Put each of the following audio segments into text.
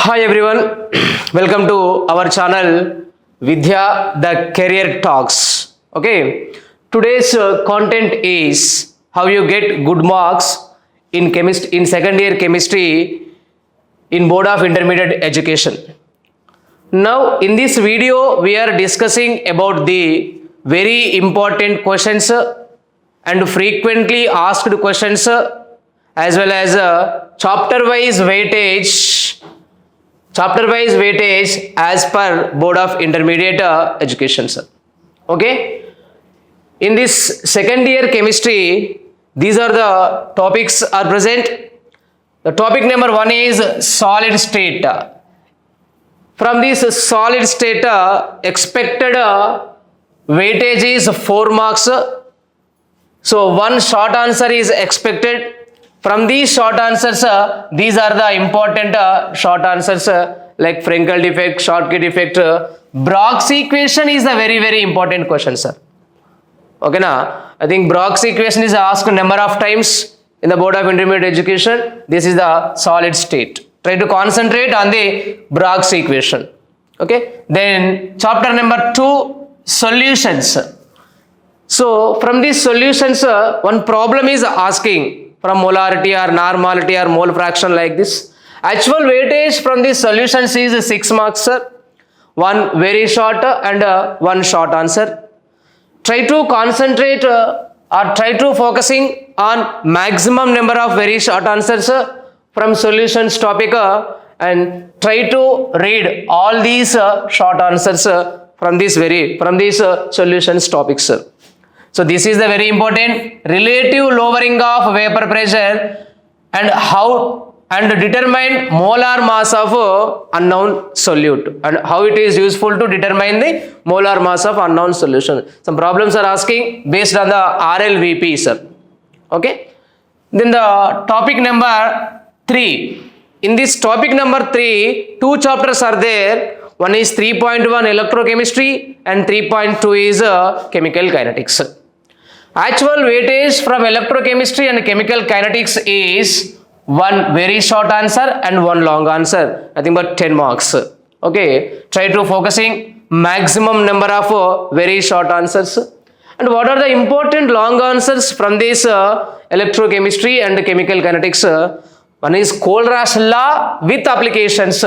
Hi everyone, welcome to our channel Vidya the Career Talks. Okay, today's content is how you get good marks in second year chemistry in Board of Intermediate Education. Now in this video we are discussing about the very important questions and frequently asked questions as well as chapter wise weightage as per Board of Intermediate Education, sir. Okay, in this second year chemistry, these are the topics are present. The topic number 1 is solid state. From this solid state, expected weightage is 4 marks. So one short answer is expected. From these short answers, these are the important short answers like Frenkel defect, Schottky defect. Brock's equation is a very important question, sir. Okay, na? I think Brock's equation is asked a number of times in the Board of Intermediate Education. This is the solid state. Try to concentrate on the Brock's equation. Okay. Then chapter number 2, solutions. So from these solutions, one problem is asking from molarity or normality or mole fraction like this. Actual weightage from these solutions is 6 marks, sir. One very short and one short answer. Try to concentrate or try to focusing on maximum number of very short answers from solutions topic and try to read all these short answers from these solutions topics. So this is the very important relative lowering of vapor pressure and determine molar mass of unknown solute and how it is useful to determine the molar mass of unknown solution. Some problems are asking based on the RLVP, sir. Okay. Then the topic number 3. In this topic number 3, 2 chapters are there. One is 3.1 electrochemistry and 3.2 is chemical kinetics. Actual weightage from electrochemistry and chemical kinetics is one very short answer and one long answer. I think about 10 marks. Okay. Try to focusing maximum number of very short answers. And what are the important long answers from this electrochemistry and chemical kinetics? One is Kohlrausch law with applications.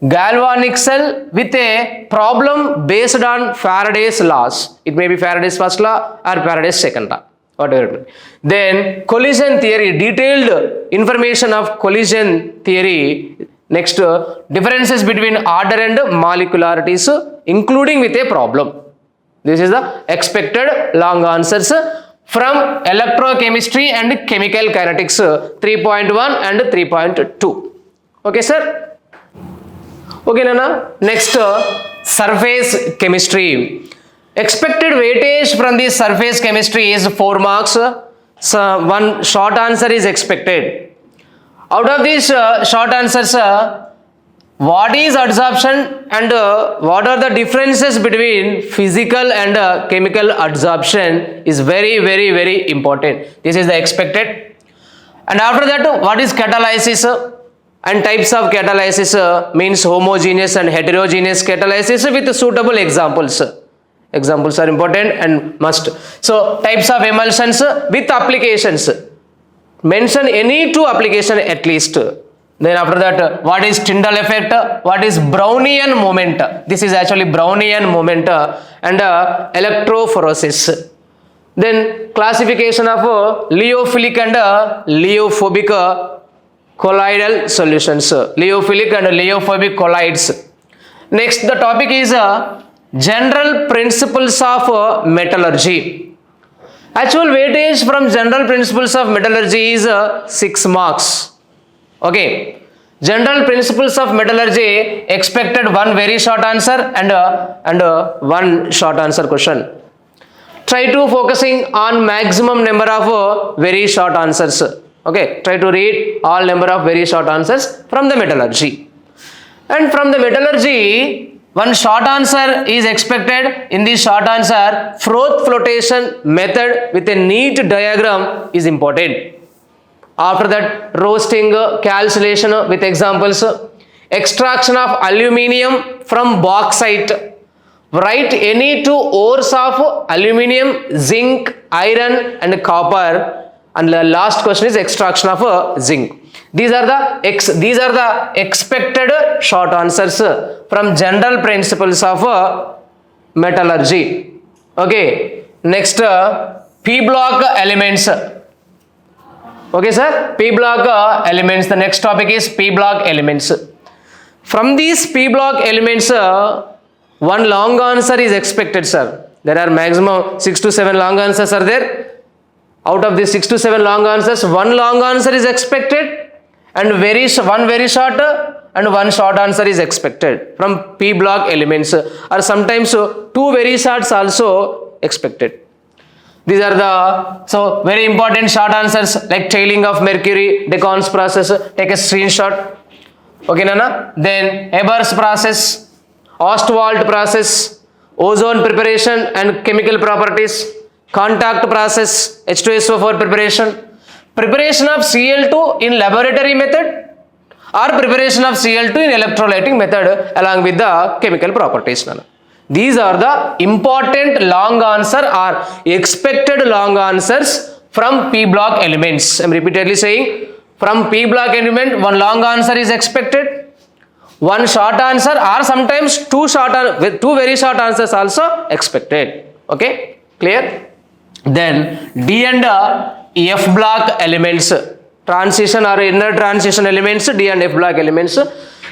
Galvanic cell with a problem based on Faraday's laws. It may be Faraday's first law or Faraday's second law, whatever. Then collision theory, detailed information of collision theory. Next, differences between order and molecularities, including with a problem. This is the expected long answers from electrochemistry and chemical kinetics 3.1 and 3.2. Okay, sir. Okay, Nana. Next, surface chemistry. Expected weightage from the surface chemistry is 4 marks. So one short answer is expected. Out of these short answers, what is adsorption and what are the differences between physical and chemical adsorption is very important. This is the expected. And after that, what is catalysis? And types of catalysis means homogeneous and heterogeneous catalysis with suitable examples. Examples are important and must. So types of emulsions with applications. Mention any 2 applications at least. Then after that, what is Tyndall effect? What is Brownian moment? This is actually Brownian moment and electrophoresis. Then classification of lyophilic and lyeophobic colloidal solutions, lyophilic and lyeophobic colloids. Next, the topic is general principles of metallurgy. Actual weightage from general principles of metallurgy is 6 marks. Okay. General principles of metallurgy, expected one very short answer and one short answer question. Try to focusing on maximum number of very short answers. Okay, try to read all number of very short answers from the metallurgy. And from the metallurgy, one short answer is expected. In this short answer, froth flotation method with a neat diagram is important. After that, roasting, calculation with examples. extraction of aluminium from bauxite. Write any two ores of aluminium, zinc, iron and copper. And the last question is extraction of zinc. These are the expected short answers from general principles of metallurgy. Okay. Next, P block elements. Okay, sir. P block elements. The next topic is P block elements. From these P block elements, one long answer is expected, sir. There are maximum 6 to 7 long answers are there. Out of these 6 to 7 long answers, one long answer is expected, and one very short and one short answer is expected from P block elements, or sometimes two very shorts also expected. These are the very important short answers like tailing of mercury, Decaun's process. Take a screenshot. Okay, Nana. Then Eber's process, Ostwald process, ozone preparation and chemical properties, contact process, H2SO4 preparation of Cl2 in laboratory method or preparation of Cl2 in electrolytic method along with the chemical properties. These are the important long answer or expected long answers from P block elements. I am repeatedly saying, from P block element one long answer is expected, one short answer or sometimes two very short answers also expected. Okay, clear? Then D and F block elements, transition or inner transition elements, D and F block elements.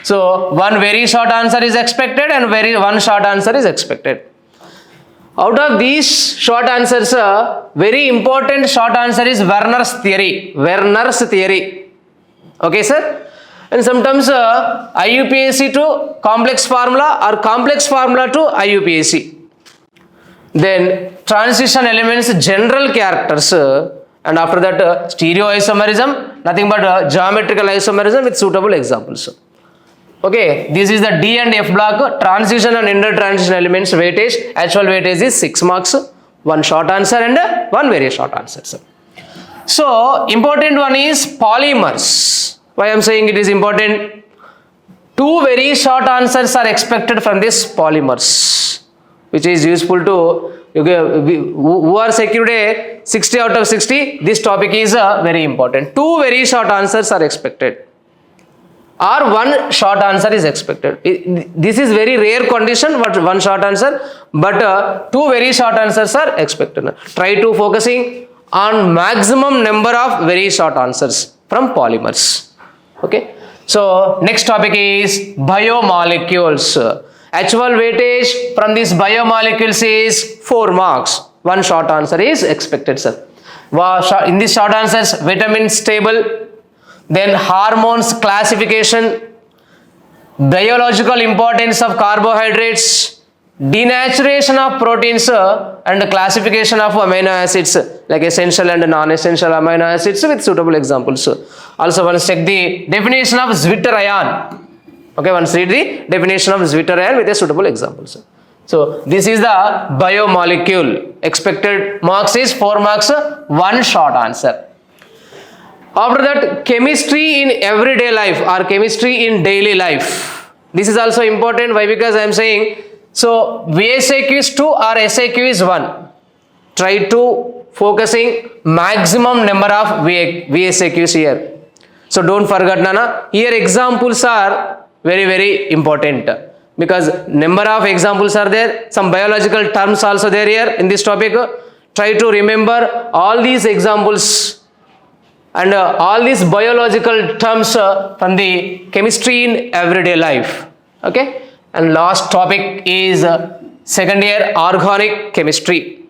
So one very short answer is expected and one short answer is expected. Out of these short answers, very important short answer is Werner's theory. Okay, sir? And sometimes IUPAC to complex formula or complex formula to IUPAC. Then transition elements general characters, and after that stereoisomerism, nothing but geometrical isomerism with suitable examples. Okay, this is the D and F block, transition and inner transition elements weightage. Actual weightage is 6 marks, one short answer and one very short answer. So important one is polymers. Why I am saying it is important? Two very short answers are expected from this polymers, which is useful to who are secured a 60 out of 60. This topic is very important. Two very short answers are expected, or one short answer is expected. This is very rare condition, but one short answer, but two very short answers are expected. Try to focusing on maximum number of very short answers from polymers. Okay. So next topic is biomolecules. Actual weightage from these biomolecules is 4 marks. One short answer is expected, sir. In these short answers, vitamins table, then hormones classification, biological importance of carbohydrates, denaturation of proteins, and classification of amino acids like essential and non-essential amino acids with suitable examples. Also, once check the definition of Zwitter ion. Okay, once read the definition of Zwitter ion with a suitable examples. So this is the biomolecule. Expected marks is 4 marks, one short answer. After that, chemistry in everyday life or chemistry in daily life. This is also important. Why? Because I am saying, so VSAQ is 2 or SAQ is 1. Try to focusing maximum number of VSAQs here. So don't forget, Nana. Here examples are very important, because number of examples are there. Some biological terms also there here in this topic. Try to remember all these examples and all these biological terms from the chemistry in everyday life. Okay. And last topic is second year organic chemistry.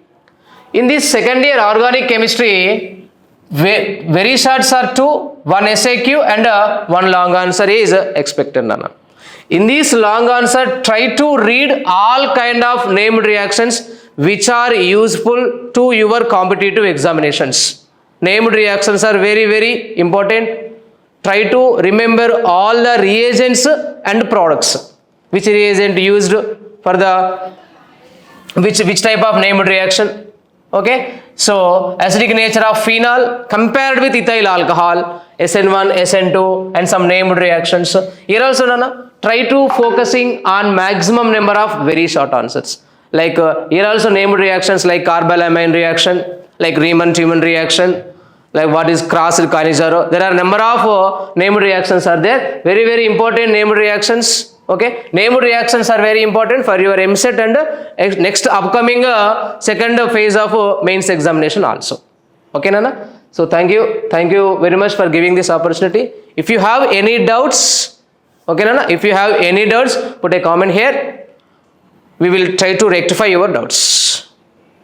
In this second year organic chemistry, very shorts are 2, one SAQ and one long answer is expected, Nana. In this long answer, try to read all kind of named reactions which are useful to your competitive examinations. Named reactions are very important. Try to remember all the reagents and products. Which reagent used for the which type of named reaction. Okay. So acidic nature of phenol compared with ethyl alcohol, SN1, SN2 and some named reactions. Here also Nana, try to focusing on maximum number of very short answers. Like here also named reactions like carbylamine reaction, like Riemann-Tiemann reaction, like what is cross-Cannizzaro. There are number of named reactions are there. Very, very important named reactions. Okay, named reactions are very important for your MSET and next upcoming second phase of mains examination also. Okay, Nana. So thank you very much for giving this opportunity. If you have any doubts, okay, Nana. If you have any doubts, put a comment here. We will try to rectify your doubts.